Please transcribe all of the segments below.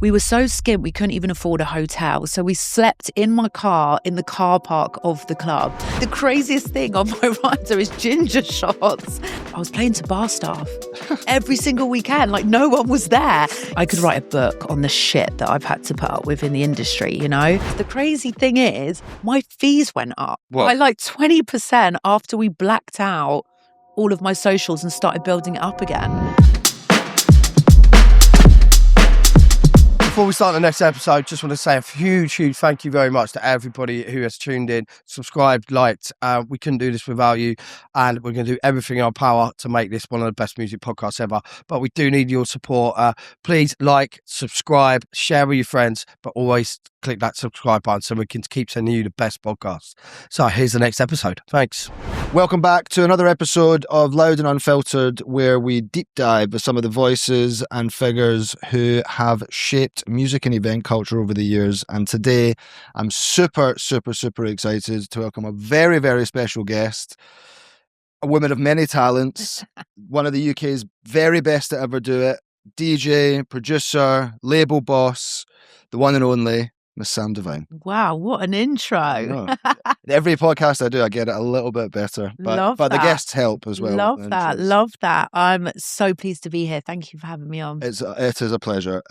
we were so skint we couldn't even afford a hotel. So we slept in my car in the car park of the club. The craziest thing on my rider is ginger shots. I was playing to bar staff every single weekend. Like, no one was there. I could write a book on the shit that I've had to put up with in the industry, you know? The crazy thing is, my fees went up by like 20% after we blacked out all of my socials and started building it up again. Before we start the next episode, just want to say a huge thank you very much to everybody who has tuned in, subscribed, liked. We couldn't do this without you, and we're going to do everything in our power to make this one of the best music podcasts ever. But we do need your support. Please like, subscribe, share with your friends, but always click that subscribe button so we can keep sending you the best podcasts. So here's the next episode. Thanks. Welcome back to another episode of Loud and Unfiltered, where we deep dive with some of the voices and figures who have shaped music and event culture over the years. And today I'm super excited to welcome a very, very special guest, a woman of many talents, one of the UK's very best to ever do it, DJ, producer, label boss, the one and only Miss Sam Divine. Wow, what an intro. Every podcast I do, I get it a little bit better. But the guests help as well. Love that. I'm so pleased to be here. Thank you for having me on. It is a pleasure.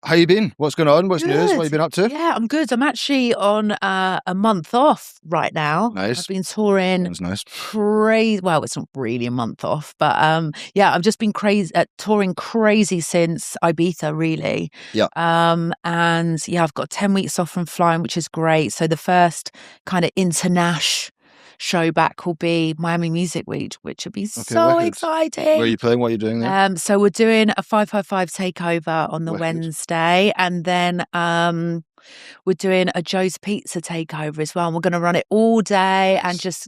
How you been? What's going on? What's news? What have you been up to? Yeah, I'm good. I'm actually on a month off right now. Nice. I've been touring. That's nice. Crazy. Well, it's not really a month off, but I've just been touring crazy since Ibiza, really. Yeah. I've got 10 weeks off from flying, which is great. So the first kind of international show back will be Miami Music Week, which will be so exciting. Where are you playing? What are you doing there? So we're doing a 555 takeover on the Wednesday, and then we're doing a Joe's Pizza takeover as well. And we're going to run it all day and just,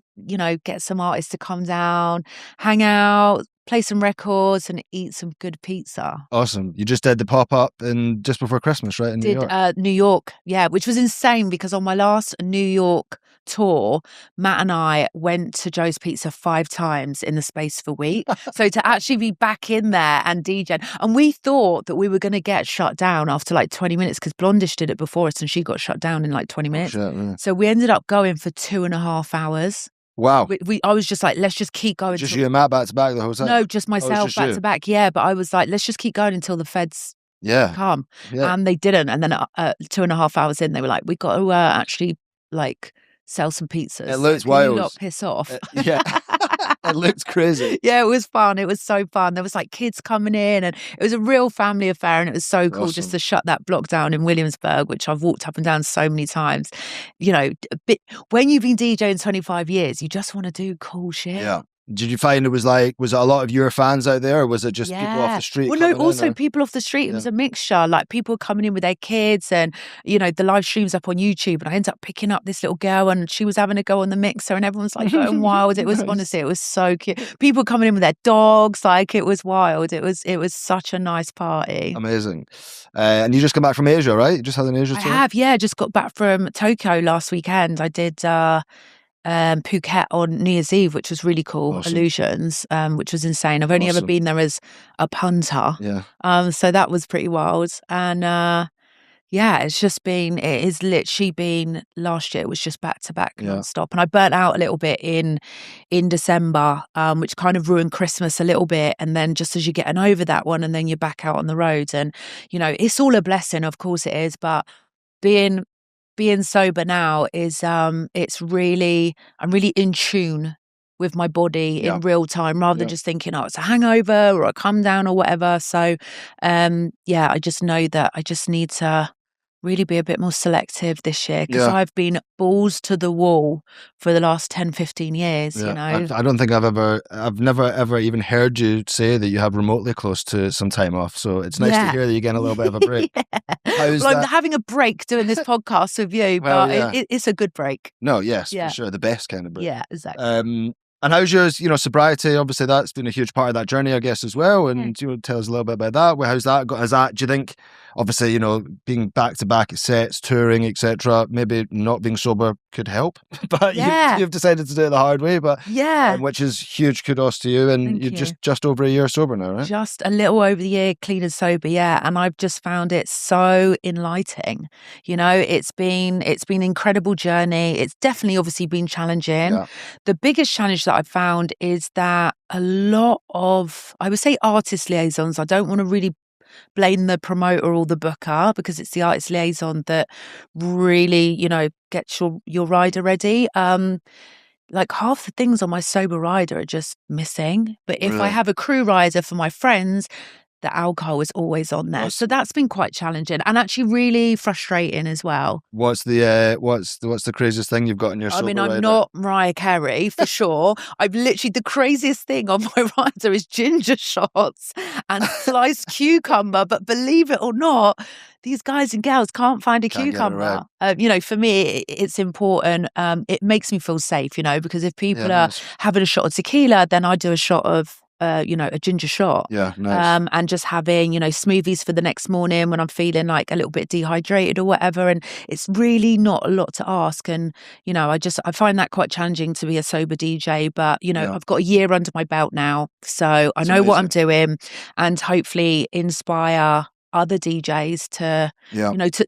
get some artists to come down, hang out, play some records and eat some good pizza. Awesome. You just did the pop-up just before Christmas, right? In New York. New York, yeah, which was insane because on my last New York tour, Matt and I went to Joe's Pizza 5 times in the space of a week. So to actually be back in there and DJ, and we thought that we were going to get shut down after like 20 minutes because Blondish did it before us and she got shut down in like 20 minutes. Oh, shit, yeah. So we ended up going for 2.5 hours. Wow. I was just like, let's just keep going. Just you and Matt back to back the whole time? No, just myself back to back. Yeah, but I was like, let's just keep going until the feds come. Yeah. And they didn't. And then 2.5 hours in, they were like, we got to actually like sell some pizzas. It looks so wild. You not piss off. Yeah. It looked crazy. Yeah, it was fun. It was so fun. There was like kids coming in and it was a real family affair and it was so cool just to shut that block down in Williamsburg, which I've walked up and down so many times. When you've been DJing 25 years, you just want to do cool shit. Yeah. Did you find was it a lot of your fans out there or was it just people off the street? Well, no, also people off the street. It was a mixture, like people coming in with their kids and, the live streams up on YouTube. And I ended up picking up this little girl and she was having a go on the mixer and everyone's like going wild. It was honestly, it was so cute. People coming in with their dogs, like it was wild. It was such a nice party. Amazing. And you just come back from Asia, right? You just had an Asia tour? I have, yeah. Just got back from Tokyo last weekend. I did Phuket on New Year's Eve, which was really cool. Awesome. Illusions, which was insane. I've only ever been there as a punter. Yeah. So that was pretty wild. And it has literally been last year. It was just back to back non-stop. And I burnt out a little bit in December, which kind of ruined Christmas a little bit. And then just as you're getting over that one and then you're back out on the road and, it's all a blessing. Of course it is. But being sober now is I'm really in tune with my body in real time rather than just thinking, it's a hangover or a come down or whatever. So I just know that I just need to really be a bit more selective this year because I've been balls to the wall for the last 10, 15 years, I don't think I've never ever even heard you say that you have remotely close to some time off. So it's nice to hear that you're getting a little bit of a break. I'm having a break doing this podcast with you, but it's a good break. No, yes, for sure. The best kind of break. Yeah, exactly. And how's yours, sobriety? Obviously, that's been a huge part of that journey, I guess, as well. And tell us a little bit about that. How's that? Do you think obviously, being back-to-back sets, touring, etc., maybe not being sober could help. But you've decided to do it the hard way, but which is huge kudos to you. And you're just over a year sober now, right? Just a little over the year, clean and sober, and I've just found it so enlightening. It's been an incredible journey. It's definitely obviously been challenging. Yeah. The biggest challenge that I've found is that a lot of, I would say, artist liaisons, I don't want to really blame the promoter or the booker, because it's the artist liaison that really, gets your rider ready. Like half the things on my sober rider are just missing. But if I have a crew rider for my friends, the alcohol is always on there. So that's been quite challenging and actually really frustrating as well. What's the craziest thing you've got in your sober rider? I'm not Mariah Carey for sure. I've literally, the craziest thing on my rider is ginger shots and sliced cucumber. But believe it or not, these guys and girls can't find a cucumber. For me, it's important. It makes me feel safe, because if people are having a shot of tequila, then I do a shot of a ginger shot. Yeah, nice. And just having, smoothies for the next morning when I'm feeling like a little bit dehydrated or whatever. And it's really not a lot to ask. And, I find that quite challenging to be a sober DJ. But, I've got a year under my belt now. So I know what I'm doing, and hopefully inspire other DJs to,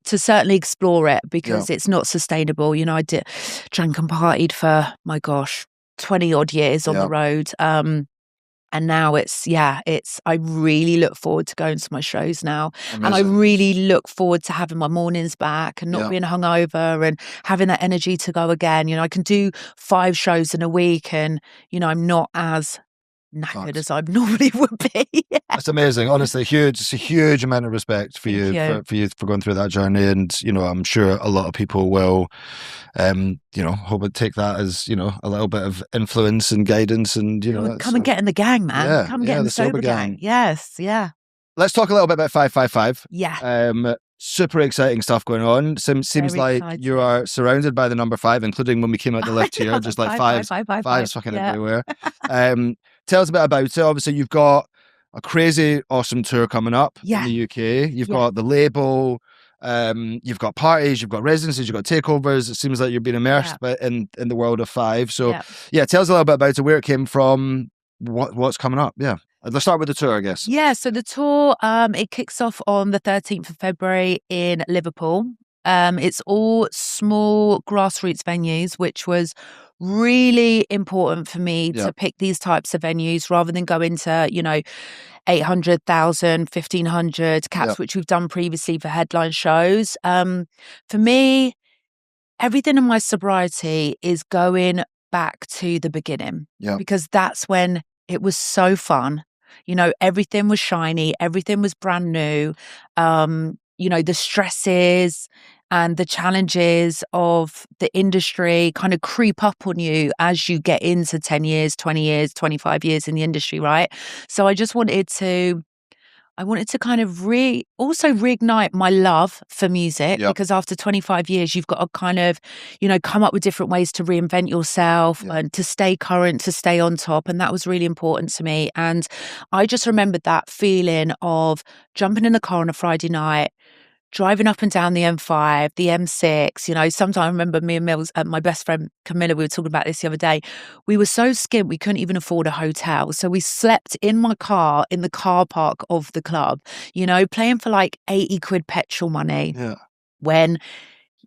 to certainly explore it, because it's not sustainable. I drank and partied for, my gosh, 20 odd years on the road. And now I really look forward to going to my shows now. Amazing. And I really look forward to having my mornings back and not being hungover and having that energy to go again. I can do 5 shows in a week and, I'm not as knackered as I normally would be. That's amazing. Honestly, it's a huge amount of respect for you for going through that journey. And, I'm sure a lot of people will, hope and take that as, a little bit of influence and guidance and, come and get in the gang, man. Yeah, come get in the sober gang. Yes, yeah. Let's talk a little bit about 555. Yeah. Super exciting stuff going on. Seems like exciting. You are surrounded by the number 5, including when we came out the lift here, just like fives fucking everywhere. Tell us a bit about it. Obviously, you've got a crazy, awesome tour coming up in the UK. You've got the label. You've got parties. You've got residencies. You've got takeovers. It seems like you're being immersed in the world of 5. So, tell us a little bit about it, where it came from, what's coming up. Yeah. Let's start with the tour, I guess. Yeah, so the tour, it kicks off on the 13th of February in Liverpool. It's all small grassroots venues, which was really important for me to pick these types of venues rather than go into, 800,000, 1,500 caps, which we've done previously for headline shows. For me, everything in my sobriety is going back to the beginning, because that's when it was so fun. Everything was shiny, everything was brand new. The stresses and the challenges of the industry kind of creep up on you as you get into 10 years, 20 years, 25 years in the industry, right? So I just wanted to kind of also reignite my love for music, because after 25 years, you've got to kind of, come up with different ways to reinvent yourself and to stay current, to stay on top. And that was really important to me. And I just remembered that feeling of jumping in the car on a Friday night, driving up and down the M5, the M6, sometimes I remember me and Mills, my best friend Camilla, we were talking about this the other day. We were so skint, we couldn't even afford a hotel. So we slept in my car in the car park of the club, playing for like 80 quid petrol money. Yeah. When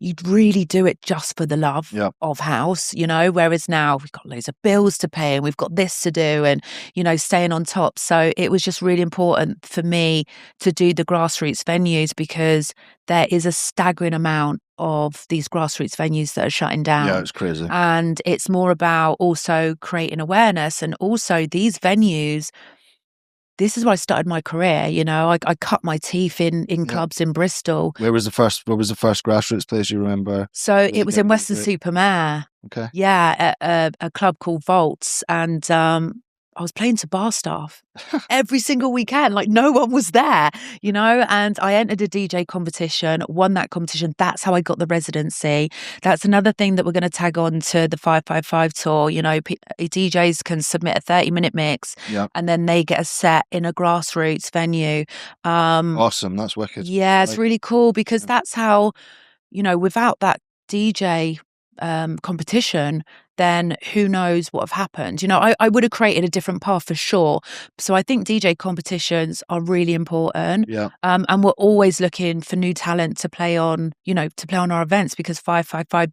you'd really do it just for the love of house, whereas now we've got loads of bills to pay and we've got this to do and, staying on top. So it was just really important for me to do the grassroots venues, because there is a staggering amount of these grassroots venues that are shutting down. Yeah, it's crazy. And it's more about also creating awareness, and also these venues. This is where I started my career. I cut my teeth in clubs in Bristol. Where was the first grassroots place you remember? So it was in Western Supermare. Okay. Yeah, a club called Vaults. And I was playing to bar staff every single weekend. Like no one was there, you know, and I entered a DJ competition, won that competition. That's how I got the residency. That's another thing that we're going to tag on to the 555 tour. You know, DJs can submit a 30-minute mix and then they get a set in a Grassroots venue. Awesome. That's wicked. Yeah, it's really cool because that's how, you know, without that DJ competition, then who knows what have happened. You know, I would have created a different path for sure. So I think DJ competitions are really important. And we're always looking for new talent to play on, you know, to play on our events because 555,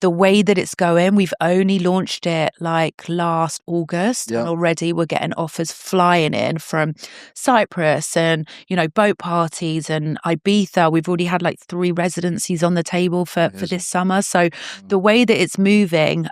the way that it's going, we've only launched it like last August and already we're getting offers flying in from Cyprus and, you know, boat parties and Ibiza. We've already had like 3 residencies on the table for this summer. So the way that it's moving,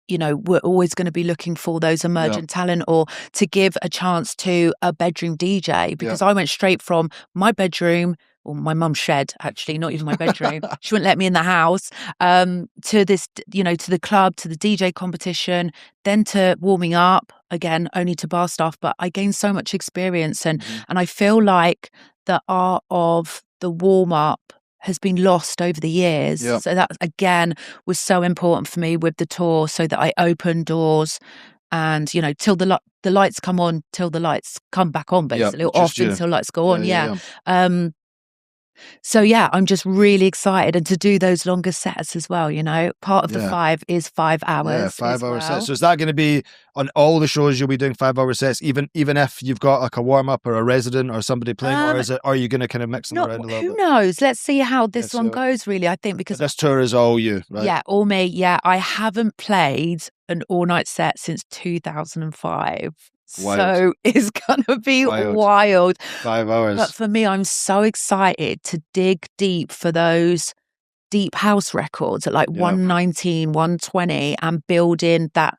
you know, we're always going to be looking for those emergent talent or to give a chance to a bedroom DJ because I went straight from my bedroom or my mum's shed, actually, not even my bedroom. She wouldn't let me in the house, to this, you know, to the club, to the DJ competition, then to warming up, again, only to bar staff. But I gained so much experience and I feel like the art of the warm up has been lost over the years. So that, again, was so important for me with the tour so that I opened doors and, you know, till the lights come on, till the lights come back on, basically, or off until lights go on. So yeah, I'm just really excited and to do those longer sets as well, you know. Part of the 5 is 5 hours. Yeah, 5 hour sets. So is that going to be on all the shows you'll be doing 5 hour sets, even if you've got like a warm up or a resident or somebody playing, or are you going to kind of mix them around a little bit? Who knows? Let's see how this one goes, really, I think, because this tour is all you, right? Yeah, all me. Yeah, I haven't played an all-night set since 2005. Wild. So it's going to be wild. 5 hours. But for me, I'm so excited to dig deep for those deep house records at like 119, 120 and building that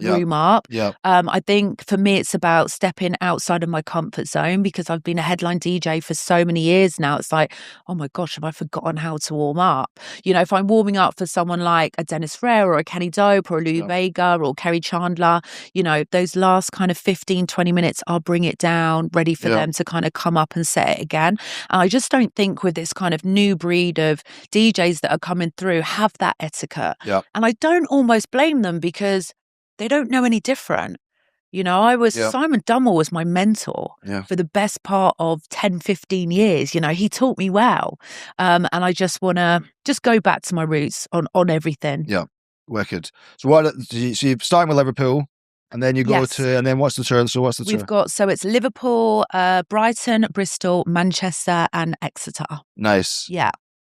room up. I think for me, it's about stepping outside of my comfort zone because I've been a headline DJ for so many years now. It's like, oh my gosh, have I forgotten how to warm up? You know, if I'm warming up for someone like a Dennis Frere or a Kenny Dope or a Lou Vega or Kerri Chandler, you know, those last kind of 15, 20 minutes, I'll bring it down, ready for them to kind of come up and set it again. And I just don't think with this kind of new breed of DJs that are coming through have that etiquette. And I don't almost blame them because they don't know any different. You know, Simon Dummel was my mentor for the best part of 10, 15 years. You know, he taught me well. And I just want to just go back to my roots on everything. Yeah, wicked. So you're starting with Liverpool and then you go to, and then what's the tour? So what's the tour? So it's Liverpool, Brighton, Bristol, Manchester and Exeter. Nice. Yeah.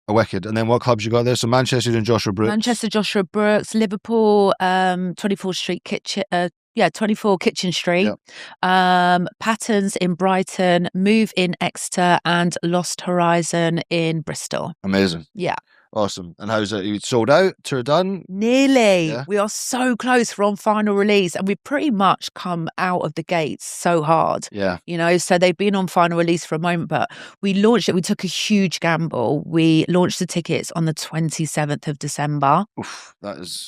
Wicked. And then what clubs you got there? So Manchester and Joshua Brooks. Manchester, Joshua Brooks, Liverpool, 24 Street Kitchen, 24 Kitchen Street, Patterns in Brighton, Move in Exeter and Lost Horizon in Bristol. Amazing. Yeah. Awesome. And how's it? You sold out? Tour done? Nearly. Yeah. We are so close. We're on final release and we've pretty much come out of the gates so hard. Yeah. You know, so they've been on final release for a moment, but we launched it. We took a huge gamble. We launched the tickets on the 27th of December. Oof, that is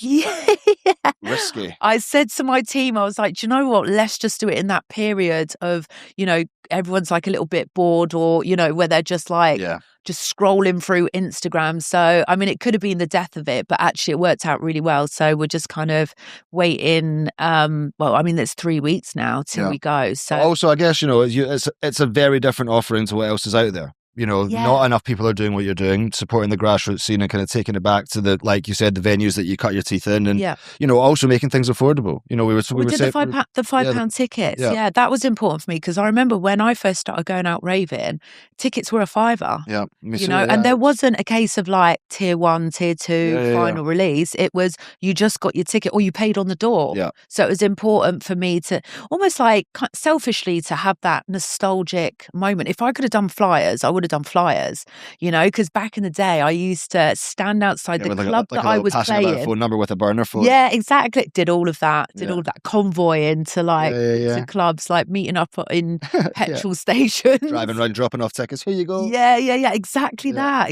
risky. I said to my team, I was like, do you know what? Let's just do it in that period of, you know, everyone's like a little bit bored or, you know, where they're just like, just scrolling through Instagram. So, I mean, it could have been the death of it, but actually it worked out really well. So we're just kind of waiting. Well, I mean, it's 3 weeks now till we go. So also, I guess, you know, it's a very different offering to what else is out there. You know, not enough people are doing what you're doing, supporting the grassroots scene and kind of taking it back to the, like you said, the venues that you cut your teeth in and, you know, also making things affordable. You know, we did the £5 tickets. Yeah, that was important for me because I remember when I first started going out raving, tickets were a £5. Yeah. You know, and there wasn't a case of like tier 1, tier 2, final release. It was you just got your ticket or you paid on the door. Yeah. So it was important for me to almost like selfishly to have that nostalgic moment. If I could have done flyers, I would have done flyers, you know, because back in the day I used to stand outside the club that I was playing. A phone number with a burner phone. Yeah, exactly. Did all of that. All of that convoy into like to clubs, like meeting up in petrol stations, driving around, dropping off tickets. Here you go. Yeah. Exactly that.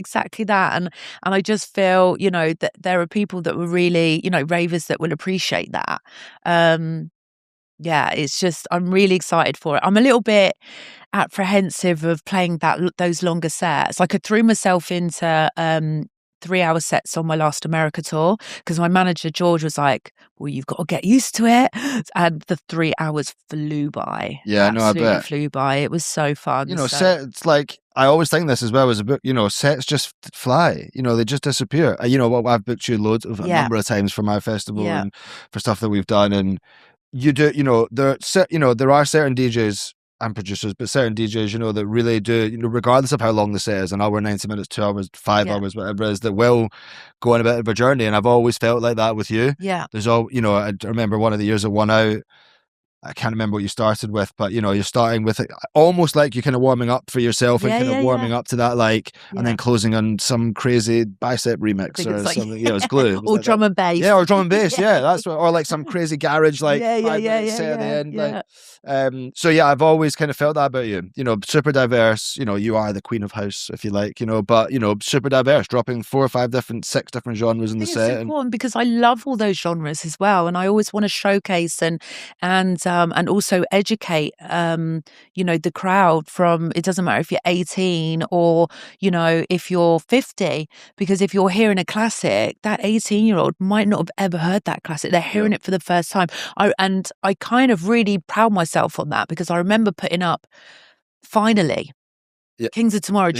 And I just feel, you know, that there are people that were really, you know, ravers that will appreciate that. Yeah, it's just, I'm really excited for it. I'm a little bit apprehensive of playing those longer sets. Like I threw myself into 3-hour sets on my last America tour because my manager George was like, well, you've got to get used to it. And the 3 hours flew by. Yeah, no, I bet. Flew by. It was so fun. You know, sets, like, I always think this as well as a book, you know, sets just fly, you know, they just disappear. You know what, I've booked you a number of times for my festival and for stuff that we've done, and you do, you know, there are certain DJs and producers, but certain DJs, you know, that really do, you know, regardless of how long the set is, an hour, 90 minutes, 2 hours, 5 hours, whatever it is, that will go on a bit of a journey. And I've always felt like that with you. Yeah. There's you know, I remember one of the years at One Out, I can't remember what you started with, but you know, you're starting with it almost like you're kind of warming up for yourself and kind of warming up to that, like, and then closing on some crazy bicep remix or something. Yeah, it was Glue. It was or like drum that. and bass. Yeah, or drum and bass. Yeah, that's what, or like some crazy garage, like 5 minutes set at the end. Yeah. Like, so yeah, I've always kind of felt that about you. You know, super diverse. You know, you are the queen of house, if you like. You know, but you know, super diverse, dropping 4 or 5 6 different genres in the set. It's important because I love all those genres as well, and I always want to showcase and also educate, you know, the crowd from, it doesn't matter if you're 18 or, you know, if you're 50, because if you're hearing a classic, that 18-year-old might not have ever heard that classic. They're hearing it for the first time. I kind of really proud myself on that because I remember putting up Finally. Kings of Tomorrow,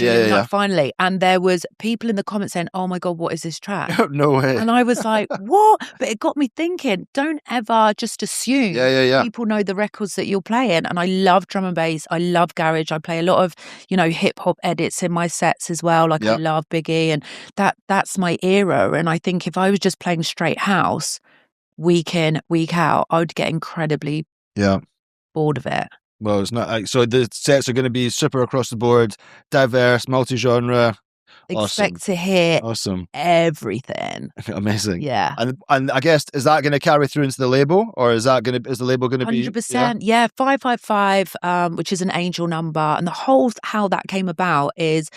Finally. And there was people in the comments saying, oh my God, what is this track? No way. And I was like, what? But it got me thinking, don't ever just assume people know the records that you're playing. And I love drum and bass. I love garage. I play a lot of, you know, hip hop edits in my sets as well. Like I love Biggie, and that's my era. And I think if I was just playing straight house week in, week out, I would get incredibly bored of it. Well, it's not like, so the sets are going to be super across the board, diverse, multi-genre. Expect to hear everything. Amazing. Yeah. And I guess, is that going to carry through into the label, or is the label going to be 100%? Yeah, 555, which is an angel number, and the whole how that came about is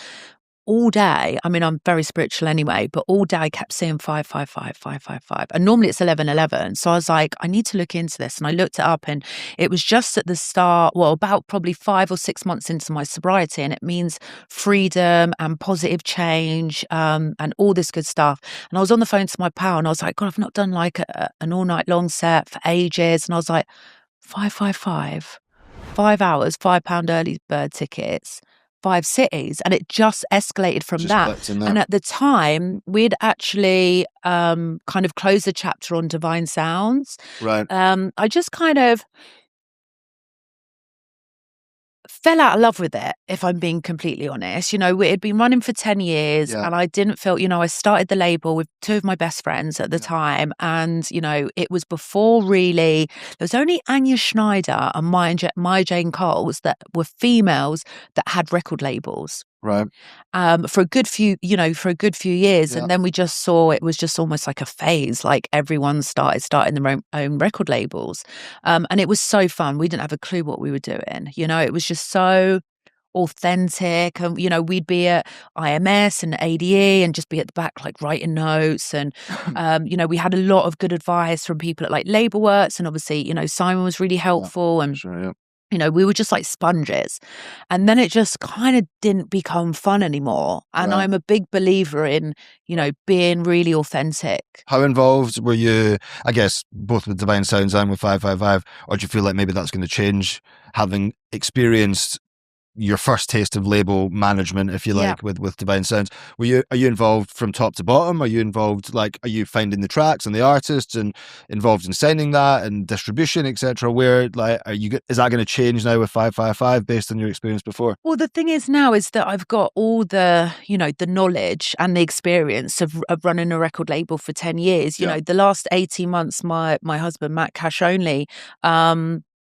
all day. I mean, I'm very spiritual anyway, but all day I kept seeing 555, 555. And normally it's 1111. So I was like, I need to look into this. And I looked it up, and it was just at the start, well, about probably 5 or 6 months into my sobriety. And it means freedom and positive change, and all this good stuff. And I was on the phone to my pal, and I was like, God, I've not done like an all night long set for ages. And I was like, 555, 5 hours, £5 early bird tickets, 5 cities, and it just escalated from that. And at the time, we'd actually kind of closed the chapter on Divine Sounds. Right. I just kind of fell out of love with it, if I'm being completely honest. You know, it had been running for 10 years and I didn't feel, you know, I started the label with 2 of my best friends at the time, and, you know, it was before really, there was only Anya Schneider and Maya Jane Coles that were females that had record labels. Right. For a good few years. And then we just saw it was just almost like a phase, like everyone starting their own record labels. And it was so fun. We didn't have a clue what we were doing. You know, it was just so authentic. And, you know, we'd be at IMS and ADE and just be at the back, like writing notes. And, you know, we had a lot of good advice from people at like Label Works. And obviously, you know, Simon was really helpful. And you know, we were just like sponges. And then it just kind of didn't become fun anymore. And I'm a big believer in, you know, being really authentic. How involved were you, I guess, both with Divine Sounds and with 555? Or do you feel like maybe that's going to change, having experienced your first taste of label management, if you like, with Divine Sounds? Are you involved from top to bottom? Are you involved, like, are you finding the tracks and the artists and involved in signing that and distribution, etc.? Where, like, is that going to change now with 555 based on your experience before? Well, the thing is now is that I've got all the, you know, the knowledge and the experience of running a record label for 10 years. You know, the last 18 months, my husband, Matt Cash Only,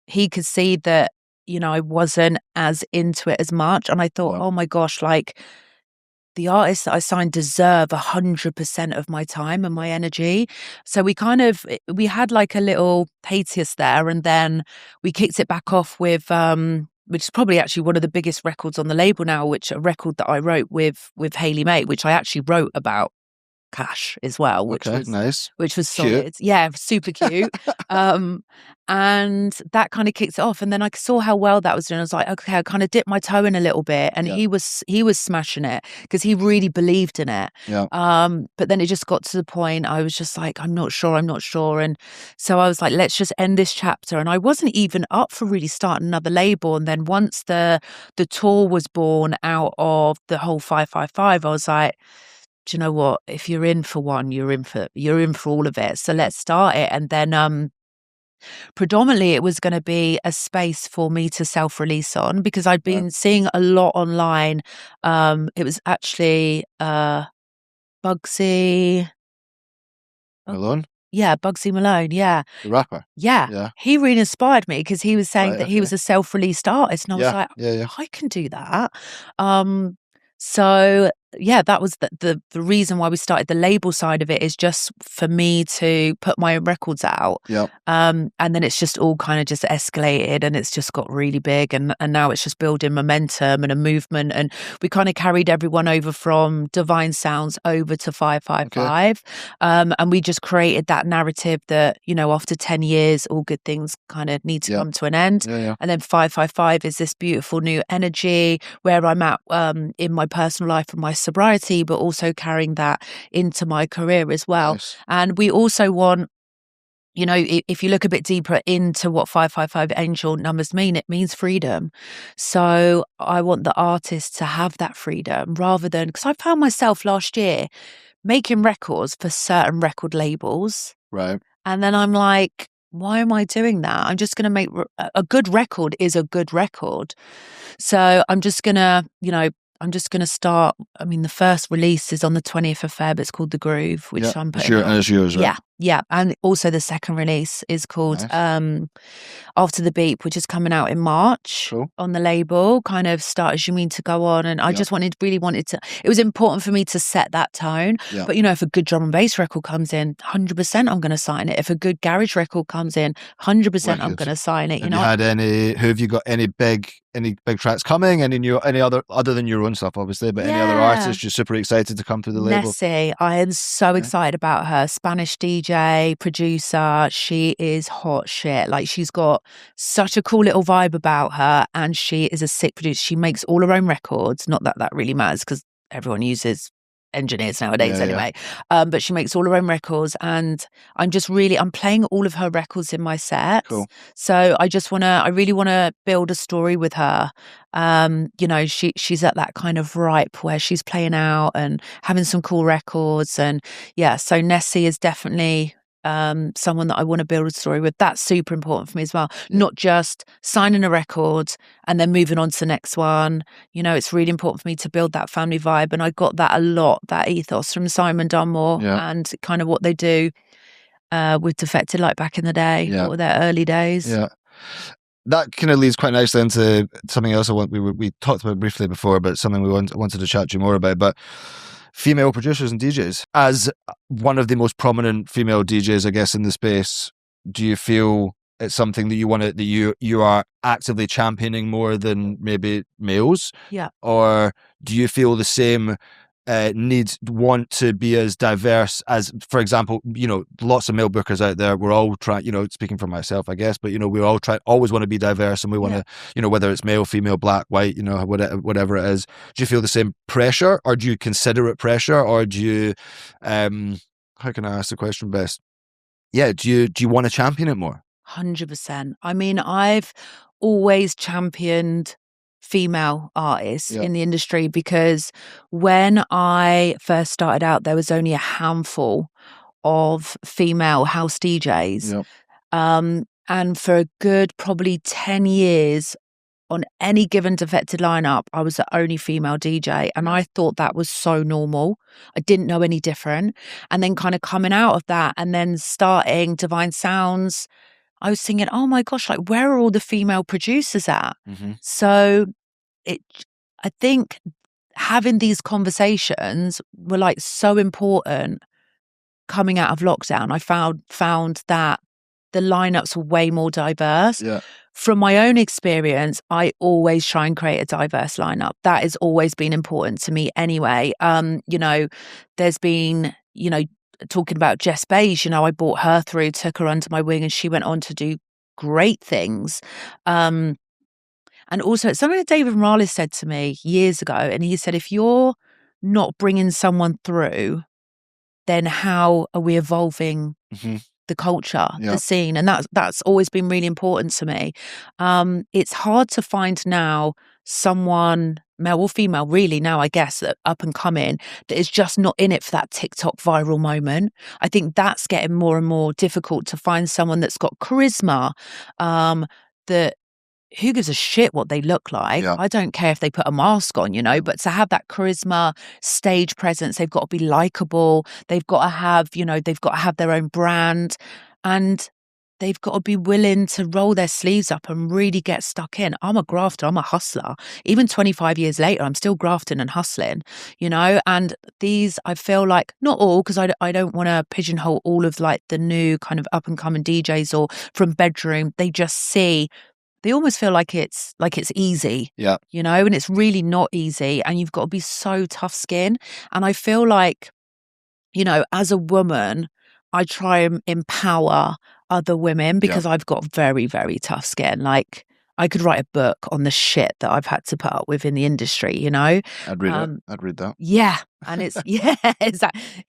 he could see that, you know, I wasn't as into it as much. And I thought, oh my gosh, like, the artists that I signed deserve 100% of my time and my energy. So we had like a little hiatus there, and then we kicked it back off with, which is probably actually one of the biggest records on the label now, which a record that I wrote with Hayley May, which I actually wrote about cash as well, which was nice. Which was Cute. solid. Yeah, super cute. And that kind of kicked it off. And then I saw how well that was doing. I was like, okay, I kind of dipped my toe in a little bit. And he was smashing it because he really believed in it. Yeah. But then it just got to the point I was just like, I'm not sure. And so I was like, let's just end this chapter. And I wasn't even up for really starting another label. And then once the tour was born out of the whole 555, I was like, do you know what? If you're in for one, you're in for all of it. So let's start it. And then predominantly it was going to be a space for me to self-release on, because I'd been seeing a lot online. It was actually Bugsy Malone? Yeah, Bugsy Malone, yeah. The rapper? Yeah. He really inspired me because he was saying that he was a self-released artist, and I was like, I can do that. So yeah, that was the reason why we started the label side of it, is just for me to put my own records out. Yeah. And then it's just all kind of just escalated, and it's just got really big, and now it's just building momentum and a movement. And we kind of carried everyone over from Divine Sounds over to 555. And we just created that narrative that, you know, after 10 years, all good things kind of need to come to an end. And then 555 is this beautiful new energy where I'm at in my personal life and my sobriety, but also carrying that into my career as well. Nice. And we also want, you know, if you look a bit deeper into what 555 angel numbers mean, it means freedom. So I want the artist to have that freedom, rather than, because I found myself last year making records for certain record labels. Right. And then I'm like, why am I doing that? I'm just going to make a good record is a good record. So I'm just going to, you know, start. I mean, the first release is on the 20th of Feb. It's called The Groove, which I'm putting out. And it's yours, right? Yeah. And also the second release is called After the Beep, which is coming out in March on the label, kind of Start As You Mean to Go On. And I just really wanted to, it was important for me to set that tone. Yeah. But, you know, if a good drum and bass record comes in, 100% I'm going to sign it. If a good garage record comes in, 100% I'm going to sign it. Have you got any big tracks coming? Any other than your own stuff, obviously, but any other artists you're super excited to come through the label? Nessie, I am so excited about her. Spanish DJ, producer. She is hot shit. Like, she's got such a cool little vibe about her, and she is a sick producer. She makes all her own records. Not that really matters, because everyone uses engineers nowadays anyway. But she makes all her own records, and I'm playing all of her records in my sets. So I really want to build a story with her. You know, she's at that kind of ripe where she's playing out and having some cool records. And so Nessie is definitely someone that I want to build a story with. That's super important for me as well. Not just signing a record and then moving on to the next one. You know, it's really important for me to build that family vibe. And I got that a lot, that ethos from Simon Dunmore and kind of what they do with Defected, like back in the day, or their early days. Yeah. That kind of leads quite nicely into something else we talked about briefly before, but something we wanted to chat to you more about. But female producers and DJs, as one of the most prominent female DJs, I guess, in the space, do you feel it's something that you are actively championing more than maybe males? Yeah. Or do you feel the same want to be as diverse as, for example, you know, lots of male bookers out there, we're all trying, you know, speaking for myself, I guess, but, you know, we all always want to be diverse, and we want to, you know, whether it's male, female, black, white, you know, whatever it is. Do you feel the same pressure, or do you consider it pressure, or do you, how can I ask the question best? Yeah, do you want to champion it more? 100%. I mean, I've always championed female artists in the industry, because when I first started out, there was only a handful of female house DJs. And for a good probably 10 years, on any given Defected lineup, I was the only female DJ, and I thought that was so normal. I didn't know any different. And then kind of coming out of that and then starting Divine Sounds, I was thinking, oh my gosh, like, where are all the female producers at? So I think having these conversations were like so important coming out of lockdown. I found that the lineups were way more diverse. From my own experience, I always try and create a diverse lineup. That has always been important to me anyway. You know, there's been, talking about Jess Bays, I brought her through, took her under my wing, and she went on to do great things. And also, it's something that David Morales said to me years ago, and he said, if you're not bringing someone through, then how are we evolving the culture, the scene? And that's always been really important to me. It's hard to find now someone, male or female, really now, I guess, up and coming, that is just not in it for that TikTok viral moment. I think that's getting more and more difficult to find someone that's got charisma, that who gives a shit what they look like? Yeah. I don't care if they put a mask on, but to have that charisma, stage presence, they've got to be likable. They've got to have, they've got to have their own brand, and they've got to be willing to roll their sleeves up and really get stuck in. I'm a grafter. I'm a hustler. Even 25 years later, I'm still grafting and hustling, and these, I feel like, not all, because I don't want to pigeonhole all of like the new kind of up and coming DJs or from bedroom. They almost feel like it's easy, and it's really not easy. And you've got to be so tough skin. And I feel like, as a woman, I try and empower other women because I've got very, very tough skin. Like, I could write a book on the shit that I've had to put up with in the industry, I'd read it. I'd read that. Yeah. And it's,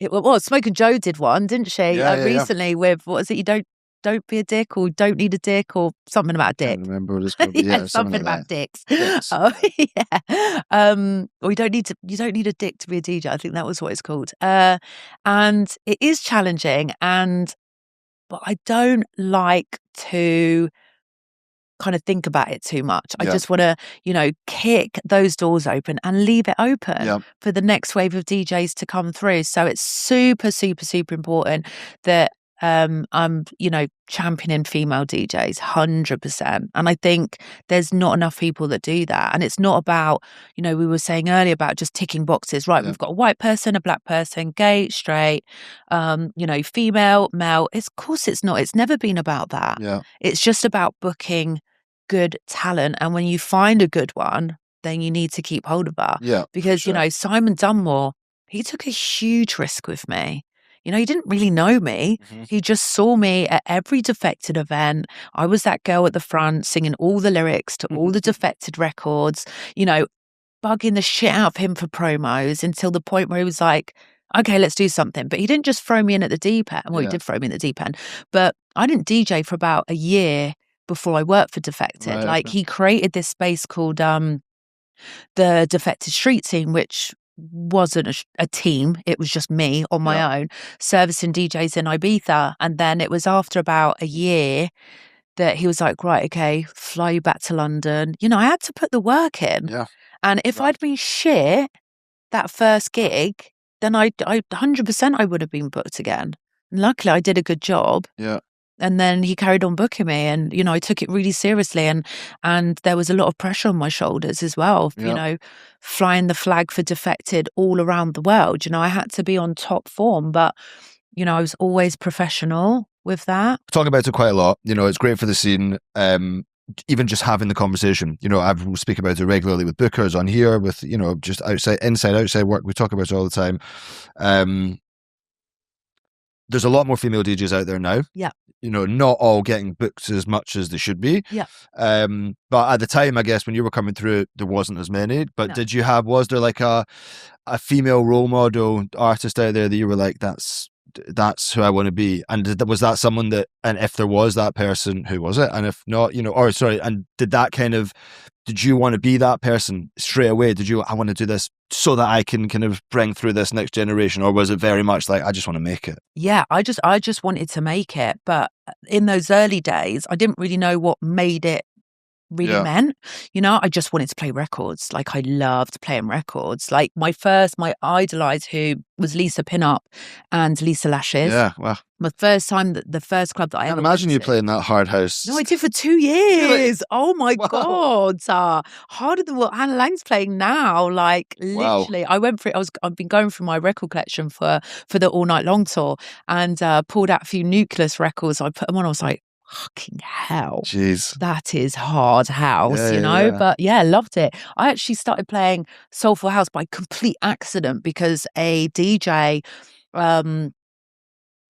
well, Smoke and Joe did one, didn't she? Recently with, what is it? You don't be a dick, or don't need a dick, or something about a dick. I can't remember what it's called. Something about dicks. Oh, yeah. Or you don't need a dick to be a DJ. I think that was what it's called. And it is challenging, but I don't like to kind of think about it too much. I just want to, kick those doors open and leave it open for the next wave of DJs to come through. So it's super, super, super important that I'm, championing female DJs 100%. And I think there's not enough people that do that. And it's not about, we were saying earlier about just ticking boxes, right? We've got a white person, a black person, gay, straight, female, male. Of course it's not. It's never been about that. Yeah. It's just about booking good talent. And when you find a good one, then you need to keep hold of her. Yeah. Because, Simon Dunmore, he took a huge risk with me. He didn't really know me. He just saw me at every Defected event. I was that girl at the front singing all the lyrics to all the Defected records, bugging the shit out of him for promos until the point where he was like, okay, let's do something. But he didn't just throw me in at the deep end. Well, he did throw me in the deep end. But I didn't DJ for about a year before I worked for Defected. Right. He created this space called the Defected Street Team, which wasn't a team. It was just me on my own, servicing DJs in Ibiza. And then it was after about a year that he was like, right, okay, fly you back to London. I had to put the work in. Yeah. And if I'd been shit that first gig, then I 100% I would have been booked again. And luckily I did a good job. Yeah. And then he carried on booking me, and I took it really seriously, and there was a lot of pressure on my shoulders as well. Flying the flag for Defected all around the world. I had to be on top form, but I was always professional with that. We talk about it quite a lot. It's great for the scene. Even just having the conversation. I will speak about it regularly with bookers on here, with just outside work. We talk about it all the time. There's a lot more female DJs out there now. Yeah. Not all getting booked as much as they should be. Yeah. But at the time, I guess, when you were coming through, there wasn't as many. But was there like a female role model artist out there that you were like, that's who I want to be? And was that someone that, and if there was that person, who was it? And if not, and did you want to be that person straight away? I want to do this so that I can kind of bring through this next generation? Or was it very much like, I just want to make it? Yeah, I just wanted to make it. But in those early days, I didn't really know what made it really meant. I just wanted to play records. Like, I loved playing records. Like, my idolized, who was Lisa Pinup and Lisa Lashes. Yeah, wow. My first time, the first club that I can't imagine you playing that hard house. No, I did for 2 years. Really? Oh my God. Harder than what Hannah Lang's playing now. Like, literally, I went through, I've been going through my record collection for the All Night Long tour, and pulled out a few Nucleus records. I put them on. I was like, fucking hell. Jeez. That is hard house, But loved it. I actually started playing Soulful House by complete accident because a DJ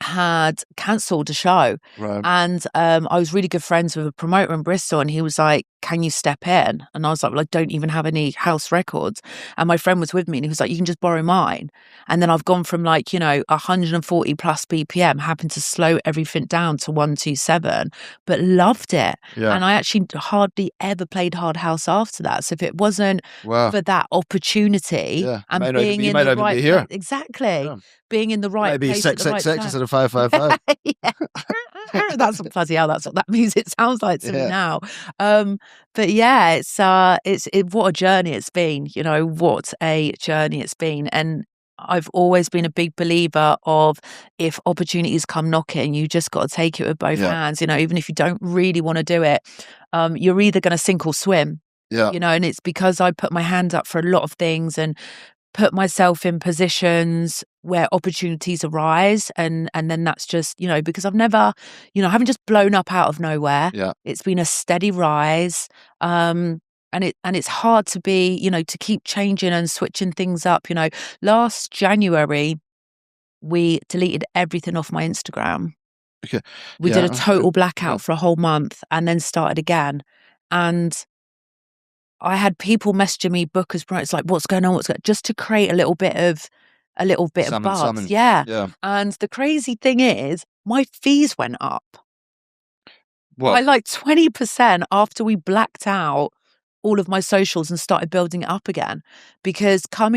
had cancelled a show. Right. And I was really good friends with a promoter in Bristol, and he was like, can you step in? And I was like, well, I don't even have any house records. And my friend was with me, and he was like, you can just borrow mine. And then I've gone from 140 plus BPM, having to slow everything down to 127, but loved it. Yeah. And I actually hardly ever played hard house after that. So if it wasn't for that opportunity and being in the right place, exactly, being in the right place at the right time. Instead of 555. That's bloody hell. That's what that music sounds like to me now. But yeah, it's what a journey it's been. What a journey it's been. And I've always been a big believer of, if opportunities come knocking, you just got to take it with both hands. Even if you don't really want to do it, you're either going to sink or swim. Yeah. And it's because I put my hand up for a lot of things and put myself in positions where opportunities arise, and then that's just because I've never I haven't just blown up out of nowhere. It's been a steady rise, and it's hard to be to keep changing and switching things up. Last January we deleted everything off my Instagram. Okay. We did a total blackout for a whole month and then started again, and I had people messaging me, bookers, it's like, what's going on? Just to create a little bit of buzz. Yeah. And the crazy thing is, my fees went up by 20% after we blacked out all of my socials and started building it up again. Because I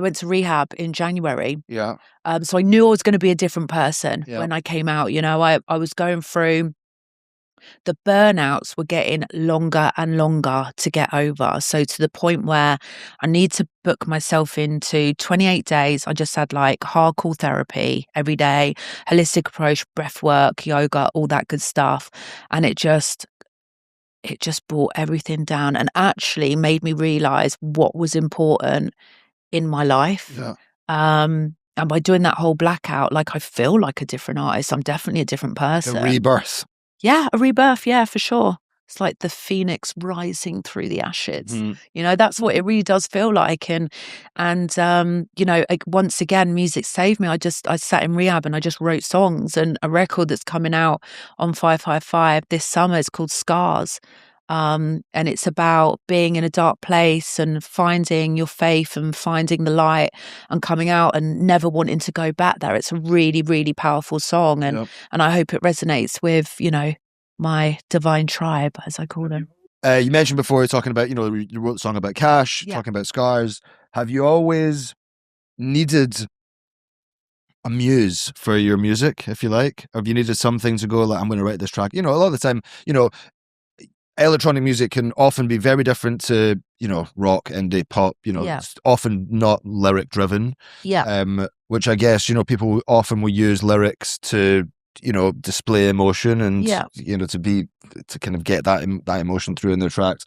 went to rehab in January. Yeah. So I knew I was going to be a different person when I came out. I was going through. The burnouts were getting longer and longer to get over. So to the point where I need to book myself into 28 days. I just had hardcore therapy every day, holistic approach, breath work, yoga, all that good stuff. And it just brought everything down and actually made me realize what was important in my life. Yeah. And by doing that whole blackout, I feel like a different artist. I'm definitely a different person. A rebirth. Yeah, a rebirth. Yeah, for sure. It's like the phoenix rising through the ashes. That's what it really does feel like. And once again, music saved me. I sat in rehab and I just wrote songs, and a record that's coming out on 555 this summer is called Scars. And it's about being in a dark place and finding your faith and finding the light and coming out and never wanting to go back there. It's a really, really powerful song. And I hope it resonates with, my divine tribe, as I call them. You mentioned before, talking about, you wrote a song about cash, talking about scars. Have you always needed a muse for your music, if you like? Have you needed something to go, I'm going to write this track? A lot of the time, electronic music can often be very different to, rock, indie, pop, it's often not lyric driven. Yeah. Which I guess, people often will use lyrics to, display emotion and, to kind of get that emotion through in their tracks.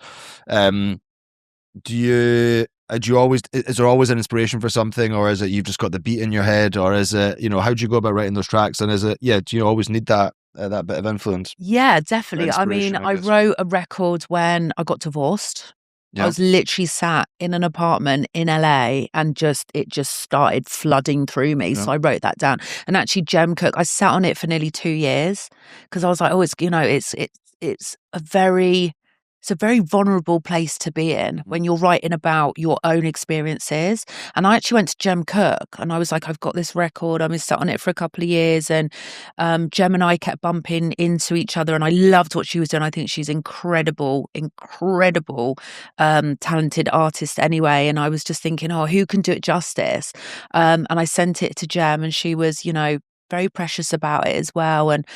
Is there always an inspiration for something, or is it you've just got the beat in your head, or is it, how do you go about writing those tracks? And is it, do you always need that bit of influence? Yeah, definitely. I mean, I wrote a record when I got divorced. I was literally sat in an apartment in LA and it just started flooding through me. So I wrote that down. And actually, Jem Cook, I sat on it for nearly 2 years because I was like, it's a very vulnerable place to be in when you're writing about your own experiences. And I actually went to Jem Cook and I was like, I've got this record. I'm sat on it for a couple of years. And Jem and I kept bumping into each other and I loved what she was doing. I think she's incredible, talented artist anyway. And I was just thinking, who can do it justice? And I sent it to Jem and she was, very precious about it as well. And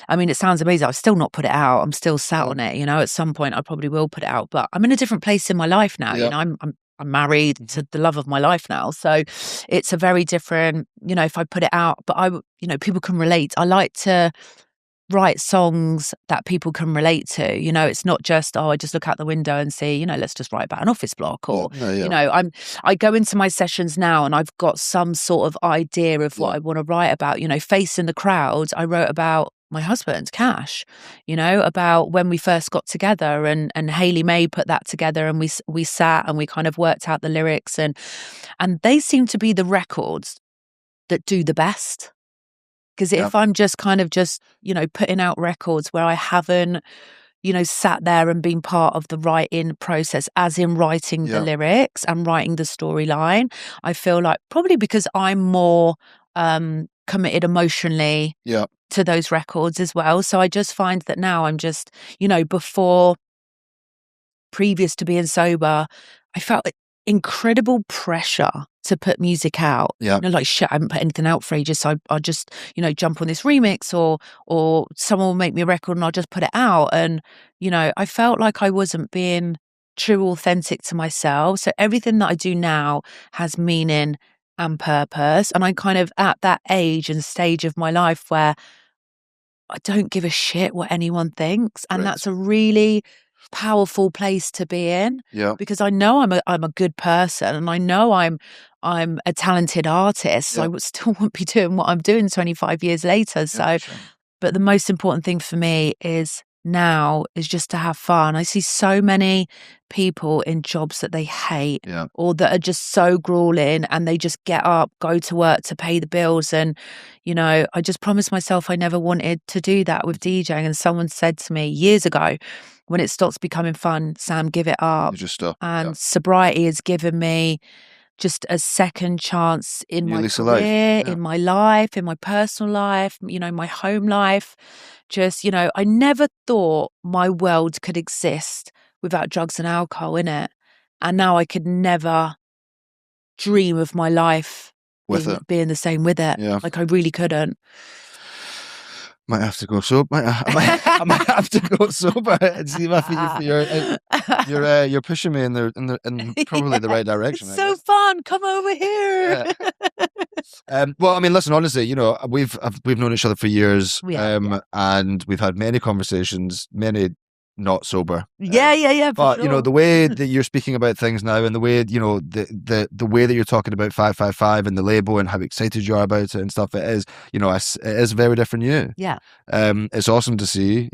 I mean, it sounds amazing. I've still not put it out. I'm still sat on it. At some point I probably will put it out, but I'm in a different place in my life now. I'm married to the love of my life now. So it's a very different, if I put it out, but people can relate. I like to write songs that people can relate to. It's not just, I just look out the window and see, let's just write about an office block or, I go into my sessions now and I've got some sort of idea of what I want to write about. Facing the crowd, I wrote about my husband, Cash, about when we first got together and Hayley May put that together and we sat and we kind of worked out the lyrics and they seem to be the records that do the best. Because if I'm just kind of putting out records where I haven't, sat there and been part of the writing process, as in writing the lyrics and writing the storyline, I feel like probably because I'm more committed emotionally to those records as well. So I just find that now I'm just, previous to being sober, I felt incredible pressure to put music out. Like, shit, I haven't put anything out for ages, so I'll just, jump on this remix or someone will make me a record and I'll just put it out. And, I felt like I wasn't being true, authentic to myself. So everything that I do now has meaning and purpose. And I'm kind of at that age and stage of my life where I don't give a shit what anyone thinks. And that's a really powerful place to be in, because I know I'm a good person, and I know I'm a talented artist. So I would still won't be doing what I'm doing 25 years later. So, but the most important thing for me is now is just to have fun. I see so many people in jobs that they hate or that are just so grueling, and they just get up, go to work to pay the bills. And, I just promised myself I never wanted to do that with DJing. And someone said to me years ago, when it stops becoming fun, Sam, give it up. You just stop. And sobriety has given me just a second chance in my career, in my life, in my personal life, my home life. Just, I never thought my world could exist without drugs and alcohol in it. And now I could never dream of my life being the same with it. Like, I really couldn't. Might have to go sober. I might have to go sober and see if you're pushing me in probably the right direction. It's so fun. Come over here. Well, I mean, listen, honestly, we've known each other for years, and we've had many conversations, many not sober. But sure. The way that you're speaking about things now, and the way the way that you're talking about 555 and the label and how excited you are about it and stuff, it is it is very different you. It's awesome to see.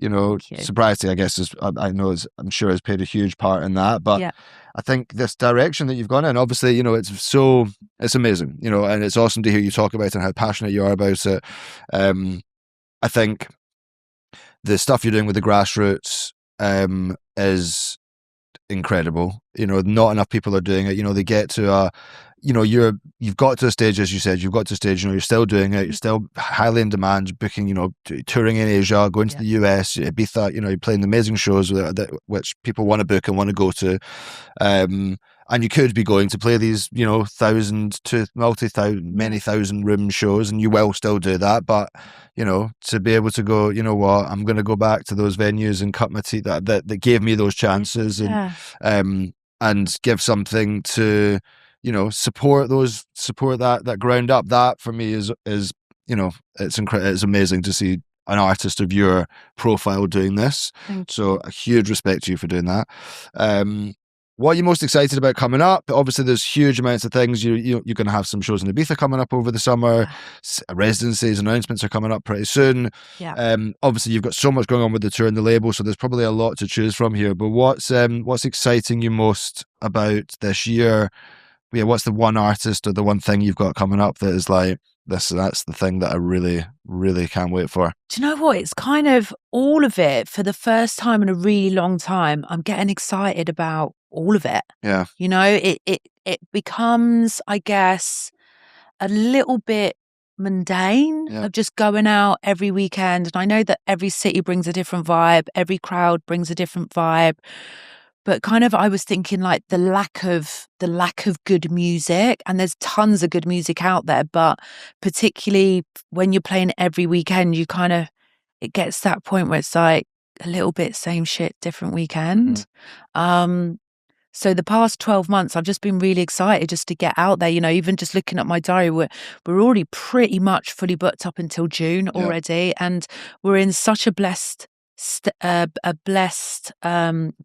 Sobriety, I guess, I'm sure has played a huge part in that. But I think this direction that you've gone in, obviously, it's amazing. And it's awesome to hear you talk about it and how passionate you are about it. I think the stuff you're doing with the Grassroots is incredible. Not enough people are doing it. They get to you've got to a stage, as you said, you're still doing it, you're still highly in demand, booking, touring in Asia, going to the US, Ibiza, you're playing amazing shows which people want to book and want to go to. And you could be going to play these, 1,000 to many thousand room shows, and you will still do that. But, to be able to go, I'm going to go back to those venues and cut my teeth that gave me those chances and give something to, support that ground up. That for me is it's it's amazing to see an artist of your profile doing this. So a huge respect to you for doing that. What are you most excited about coming up? Obviously, there's huge amounts of things. You're going to have some shows in Ibiza coming up over the summer. Residencies, announcements are coming up pretty soon. Obviously, you've got so much going on with the tour and the label, so there's probably a lot to choose from here. But what's exciting you most about this year? What's the one artist or the one thing you've got coming up that is like, that's the thing that I really, really can't wait for? Do you know what? It's kind of all of it. For the first time in a really long time, I'm getting excited about all of it. It becomes, I guess, a little bit mundane of just going out every weekend. And I know that every city brings a different vibe, every crowd brings a different vibe. But kind of, I was thinking like the lack of good music, and there's tons of good music out there, but particularly when you're playing every weekend, it gets that point where it's like a little bit same shit, different weekend. So the past 12 months, I've just been really excited just to get out there. Even just looking at my diary, we're already pretty much fully booked up until June already, and we're in such a blessed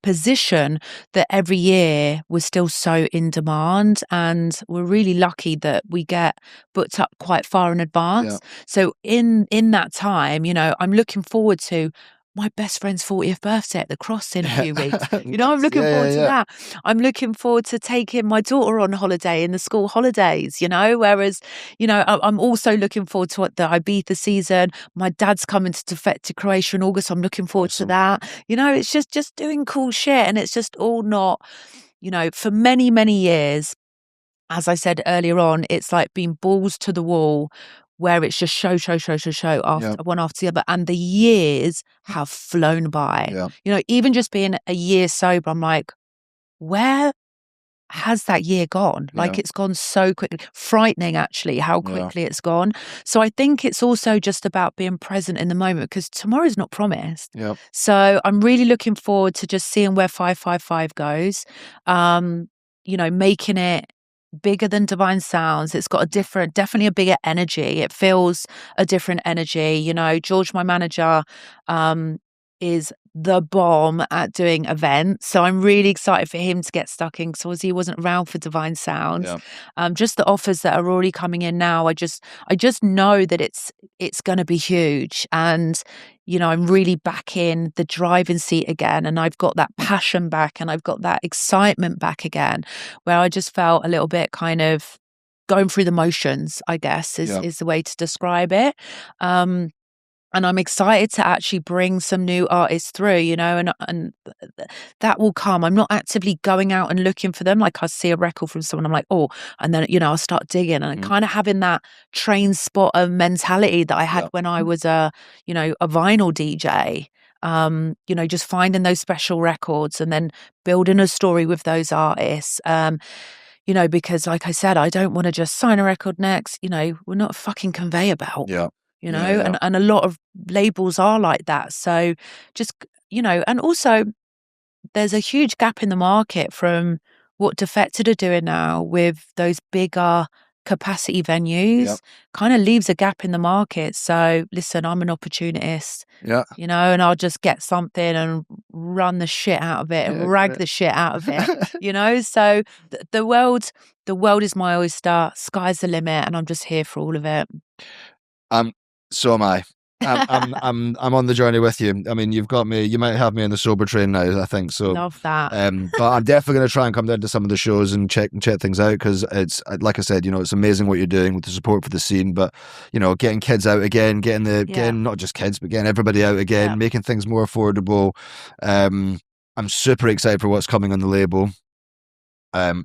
position that every year we're still so in demand, and we're really lucky that we get booked up quite far in advance. So in that time, I'm looking forward to my best friend's 40th birthday at the Cross in a few weeks. You know, I'm looking forward to that. I'm looking forward to taking my daughter on holiday in the school holidays, you know, whereas, you know, I'm also looking forward to the Ibiza season. My dad's coming to Defected, Croatia in August. I'm looking forward to that. You know, it's just doing cool shit. And it's just all not, you know, for many, many years, as I said earlier on, it's like being balls to the wall, where it's just show after one after the other. And the years have flown by. Yeah. You know, even just being a year sober, I'm like, where has that year gone? Like it's gone so quickly. Frightening, actually, how quickly it's gone. So I think it's also just about being present in the moment, because tomorrow's not promised. Yeah. So I'm really looking forward to just seeing where 555 goes. You know, making it bigger than Divine Sounds. It's got definitely a bigger energy. It feels a different energy. You know, George, my manager, is the bomb at doing events. So I'm really excited for him to get stuck in, because he wasn't around for Divine Sounds. Just the offers that are already coming in now, I just know that it's going to be huge. And, you know, I'm really back in the driving seat again, and I've got that passion back, and I've got that excitement back again, where I just felt a little bit kind of going through the motions, I guess, is the way to describe it. And I'm excited to actually bring some new artists through, you know, and that will come. I'm not actively going out and looking for them. Like, I see a record from someone, I'm like, oh, and then, you know, I'll start digging, and kind of having that train spotter mentality that I had when I was a vinyl DJ. You know, just finding those special records and then building a story with those artists. You know, because like I said, I don't want to just sign a record next. You know, we're not a fucking conveyor belt. You know, and a lot of labels are like that. So just, you know, and also there's a huge gap in the market from what Defected are doing now with those bigger capacity venues. Kind of leaves a gap in the market. So listen, I'm an opportunist, you know, and I'll just get something and run the shit out of it and rag the shit out of it, you know. So the world is my oyster. Sky's the limit, and I'm just here for all of it. So am I. I'm on the journey with you. I mean, you've got me. You might have me in the sober train now, I think. So love that. But I'm definitely going to try and come down to some of the shows and check things out, because it's, like I said, you know, it's amazing what you're doing with the support for the scene. But, you know, getting kids out again, getting not just kids, but getting everybody out again, making things more affordable. I'm super excited for what's coming on the label.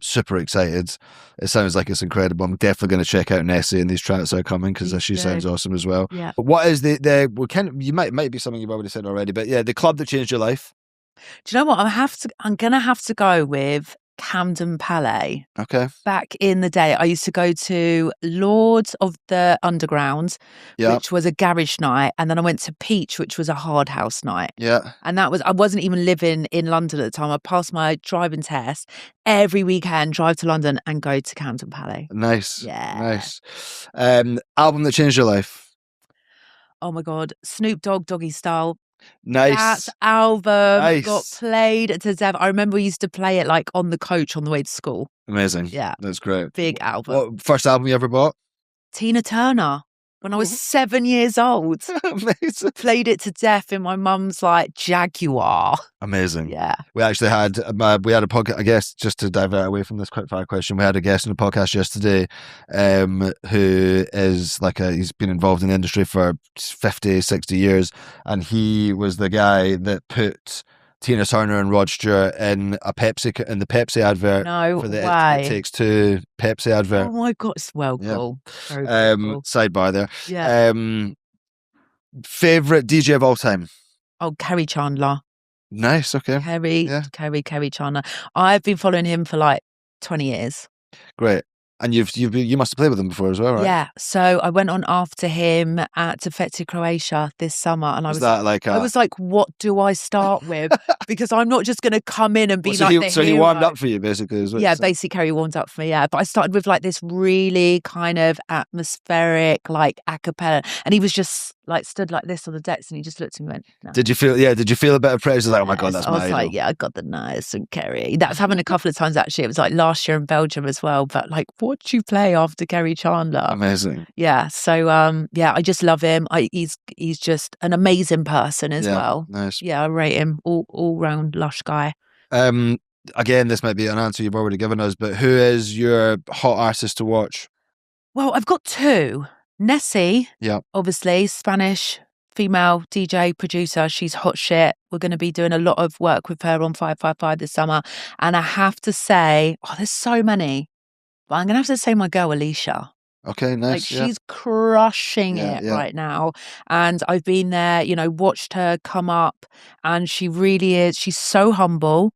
Super excited. It sounds like it's incredible. I'm definitely going to check out Nessie, and these tracks are coming, because she sounds awesome as well. But what is you might be something you've already said already, but the club that changed your life? Do you know what? I'm gonna have to go with Camden Palais. Okay. Back in the day, I used to go to Lords of the Underground, which was a garage night, and then I went to Peach, which was a hard house night. And I wasn't even living in London at the time. I passed my driving test every weekend, drive to London and go to Camden Palais. Nice. Nice. Album that changed your life? Oh my God, Snoop Dogg, Doggy Style. Nice. That album got played to death. I remember we used to play it like on the coach on the way to school. Amazing. Yeah. That's great. Big album. What first album you ever bought? Tina Turner. When I was 7 years old. Amazing. Played it to death in my mum's like Jaguar. Amazing. Yeah. We actually had a podcast, I guess, just to divert away from this quickfire question, we had a guest on the podcast yesterday who is he's been involved in the industry for 50, 60 years, and he was the guy that put Tina Turner and Rod Stewart in the Pepsi advert. No for the way. It Takes Two Pepsi advert. Oh my God, it's cool. Cool. Sidebar there. Yeah. Favorite DJ of all time? Oh, Kerri Chandler. Nice. Okay. Kerri Chandler. I've been following him for like 20 years. Great. And you must have played with him before as well, right? Yeah. So I went on after him at Defected, Croatia this summer, and I was like, what do I start with? Because I'm not just going to come in and be so he warmed up for you, basically. Basically Kerri warmed up for me. Yeah, but I started with like this really kind of atmospheric, like a cappella, and he was just like stood like this on the decks, and he just looked at me and went, no. Did you feel a bit of praise? Like, oh my God, that's my idol. Like, yeah, I got the nice and Kerri. That was happening a couple of times actually. It was like last year in Belgium as well. But like, what watch you play after Kerri Chandler. Amazing. Yeah. So I just love him. He's just an amazing person as well. Nice. Yeah, I rate him all round lush guy. Again, this might be an answer you've already given us, but who is your hot artist to watch? Well, I've got two. Nessie, obviously, Spanish female DJ producer. She's hot shit. We're going to be doing a lot of work with her on 555 this summer. And I have to say, there's so many, but I'm going to have to say my girl, Alisha. Okay, nice. Like, she's crushing it right now. And I've been there, watched her come up, and she really is. She's so humble.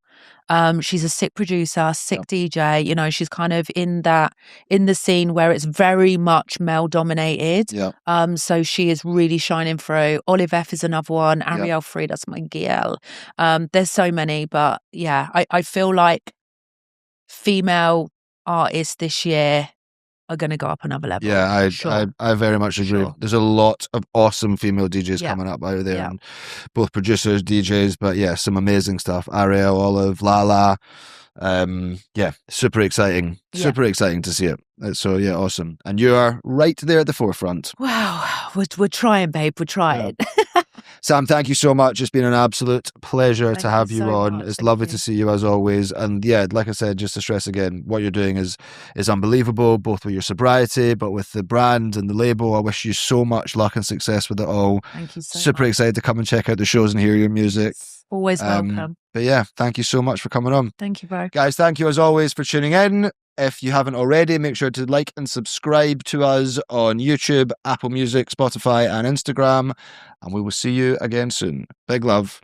She's a sick producer, sick DJ. She's kind of in the scene where it's very much male dominated. So she is really shining through. Olive F is another one. Arielle Free, that's my girl. There's so many, but yeah, I feel like female artists this year are going to go up another level. Yeah, I very much agree. Sure. There's a lot of awesome female DJs coming up out there, and both producers, DJs, but some amazing stuff. Arielle, Olive, Lala. Super exciting. Super exciting to see it. So awesome. And you are right there at the forefront. Wow, we're trying, babe. We're trying. Sam, thank you so much. It's been an absolute pleasure to have you on. Much. It's lovely to see you as always. And like I said, just to stress again, what you're doing is unbelievable, both with your sobriety, but with the brand and the label. I wish you so much luck and success with it all. Thank you so much. Super excited to come and check out the shows and hear your music. Always welcome. But thank you so much for coming on. Thank you, bro. Guys, thank you as always for tuning in. If you haven't already, make sure to like and subscribe to us on YouTube, Apple Music, Spotify, and Instagram. And we will see you again soon. Big love.